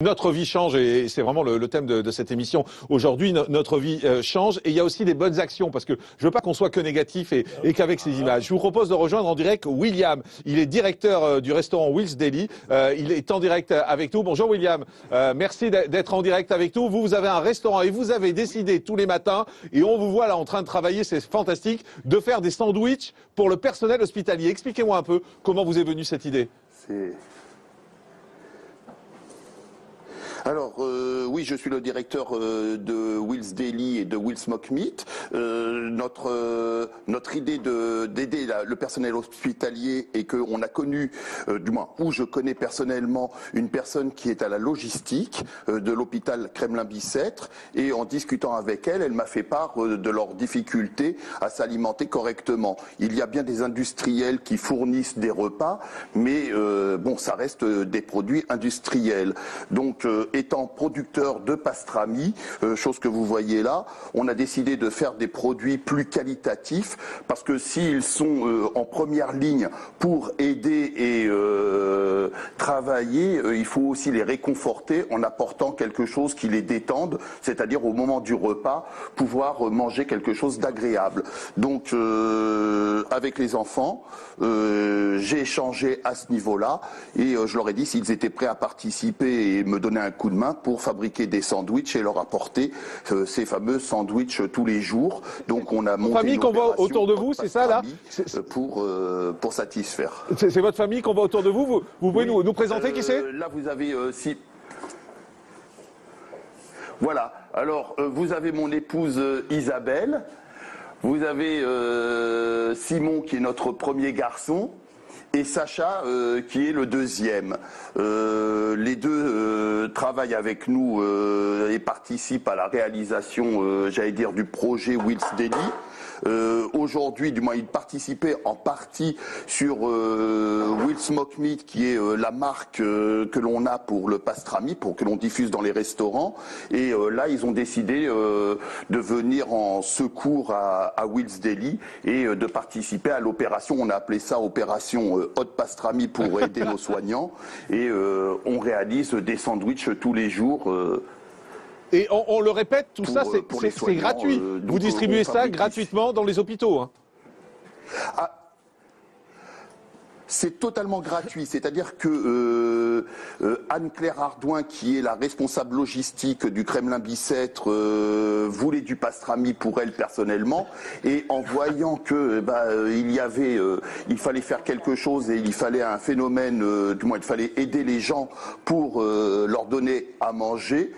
Notre vie change et c'est vraiment le thème de cette émission. Aujourd'hui, notre vie change et il y a aussi des bonnes actions parce que je veux pas qu'on soit que négatif et qu'avec ces images. Je vous propose de rejoindre en direct William. Il est directeur du restaurant Will's Deli. Il est en direct avec nous. Bonjour William. Merci d'être en direct avec nous. Vous avez un restaurant et vous avez décidé tous les matins et on vous voit là en train de travailler, c'est fantastique, de faire des sandwichs pour le personnel hospitalier. Expliquez-moi un peu comment vous est venue cette idée. Alors, oui, je suis le directeur de Will's Deli et de Will's Mock Meat. Notre idée d'aider le personnel hospitalier est qu'on a connu, du moins, où je connais personnellement une personne qui est à la logistique de l'hôpital Kremlin-Bicêtre. Et en discutant avec elle, elle m'a fait part de leurs difficultés à s'alimenter correctement. Il y a bien des industriels qui fournissent des repas, mais bon, ça reste des produits industriels. Donc, étant producteur de pastrami, chose que vous voyez là, on a décidé de faire des produits plus qualitatifs parce que s'ils sont en première ligne pour aider et travailler, il faut aussi les réconforter en apportant quelque chose qui les détende, c'est-à-dire au moment du repas, pouvoir manger quelque chose d'agréable. Donc avec les enfants, j'ai échangé à ce niveau-là et je leur ai dit s'ils étaient prêts à participer et me donner un coup de main pour fabriquer des sandwichs et leur apporter ces fameux sandwichs tous les jours. Donc on a monté famille qu'on voit autour de vous, c'est ça là pour satisfaire. C'est votre famille qu'on voit autour de vous. Vous pouvez nous présenter qui c'est? Là vous avez voilà. Alors vous avez mon épouse Isabelle. Vous avez Simon qui est notre premier garçon. Et Sacha qui est le deuxième. Les deux travaillent avec nous et participent à la réalisation, j'allais dire, du projet Will's Deli. Aujourd'hui, du moins, ils participaient en partie sur Will's Mock Meat, qui est la marque que l'on a pour le pastrami, pour que l'on diffuse dans les restaurants. Et là, ils ont décidé de venir en secours à Will's Deli et de participer à l'opération. On a appelé ça opération Hot Pastrami pour aider nos soignants. Et on réalise des sandwichs tous les jours. Et on le répète, tout ça c'est gratuit. Vous distribuez ça gratuitement dans les hôpitaux. Hein. Ah. C'est totalement gratuit, c'est-à-dire que Anne-Claire Ardouin, qui est la responsable logistique du Kremlin-Bicêtre, voulait du pastrami pour elle personnellement, et en voyant que il fallait faire quelque chose et il fallait un phénomène, du moins il fallait aider les gens pour leur donner à manger,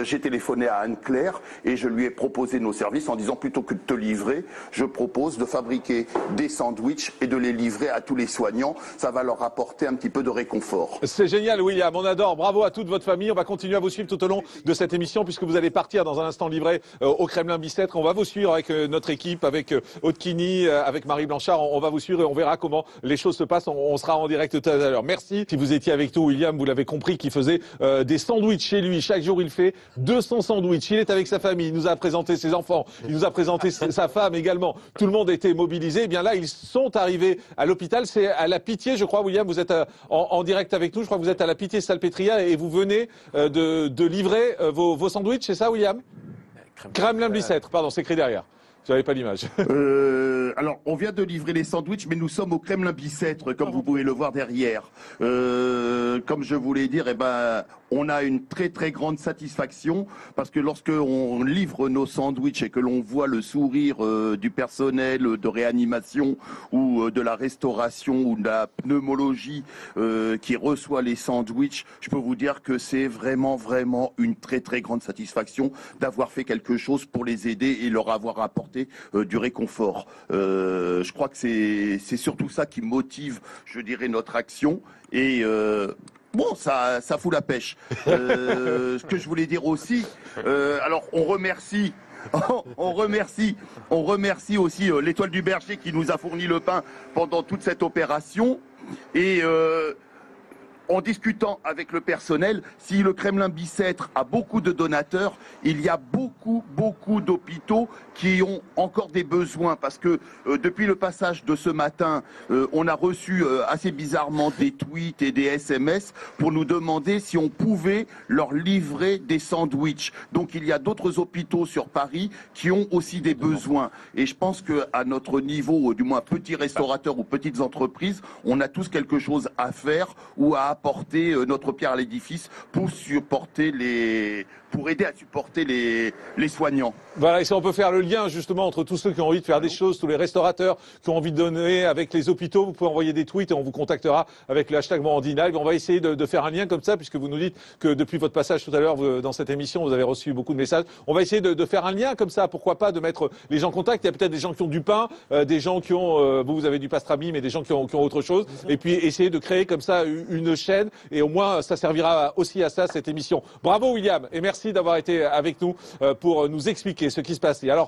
j'ai téléphoné à Anne-Claire et je lui ai proposé nos services en disant plutôt que de te livrer, je propose de fabriquer des sandwichs et de les livrer à tous les soignants. Ça va leur apporter un petit peu de réconfort. C'est génial William, on adore. Bravo à toute votre famille. On va continuer à vous suivre tout au long de cette émission puisque vous allez partir dans un instant livré au Kremlin-Bicêtre. On va vous suivre avec notre équipe, avec Aude-Kini, avec Marie Blanchard. On va vous suivre et on verra comment les choses se passent. On sera en direct tout à l'heure. Merci. Si vous étiez avec nous, William, vous l'avez compris, qu'il faisait des sandwichs chez lui. Chaque jour, il fait 200 sandwichs. Il est avec sa famille. Il nous a présenté ses enfants. Il nous a présenté sa femme également. Tout le monde était mobilisé. Et bien là, ils sont arrivés à l'hôpital. C'est à la Pitié, je crois, William, vous êtes en direct avec nous. Je crois que vous êtes à la Pitié-Salpêtrière et vous venez de livrer vos sandwichs, c'est ça, William? Kremlin-Bicêtre, pardon, c'est écrit derrière. J'avais pas l'image. Alors, on vient de livrer les sandwichs, mais nous sommes au Kremlin-Bicêtre, comme vous pouvez le voir derrière. Comme je voulais dire, on a une très très grande satisfaction parce que lorsque on livre nos sandwichs et que l'on voit le sourire du personnel de réanimation ou de la restauration ou de la pneumologie qui reçoit les sandwichs, je peux vous dire que c'est vraiment vraiment une très très grande satisfaction d'avoir fait quelque chose pour les aider et leur avoir apporté du réconfort. Je crois que c'est surtout ça qui motive, je dirais, notre action et bon, ça fout la pêche. Ce que je voulais dire aussi, alors on remercie aussi l'Étoile du Berger qui nous a fourni le pain pendant toute cette opération et en discutant avec le personnel, si le Kremlin Bicêtre a beaucoup de donateurs, il y a beaucoup d'hôpitaux qui ont encore des besoins parce que depuis le passage de ce matin, on a reçu assez bizarrement des tweets et des SMS pour nous demander si on pouvait leur livrer des sandwichs. Donc il y a d'autres hôpitaux sur Paris qui ont aussi des besoins. Et je pense qu'à notre niveau, du moins petits restaurateurs ou petites entreprises, on a tous quelque chose à faire ou à apporter notre pierre à l'édifice pour aider à supporter les soignants. Voilà, et ça, on peut faire le lien justement entre tous ceux qui ont envie de faire des choses, tous les restaurateurs qui ont envie de donner avec les hôpitaux. Vous pouvez envoyer des tweets et on vous contactera avec le hashtag Morandini Live. On va essayer de faire un lien comme ça, puisque vous nous dites que depuis votre passage tout à l'heure dans cette émission, vous avez reçu beaucoup de messages. On va essayer de faire un lien comme ça. Pourquoi pas de mettre les gens en contact. Il y a peut-être des gens qui ont du pain, des gens qui ont, vous avez du pastrami, mais des gens qui ont autre chose. Et puis essayer de créer comme ça une chaîne. Et au moins, ça servira aussi à ça, cette émission. Bravo William, et merci d'avoir été avec nous pour nous expliquer ce qui se passe. Et alors,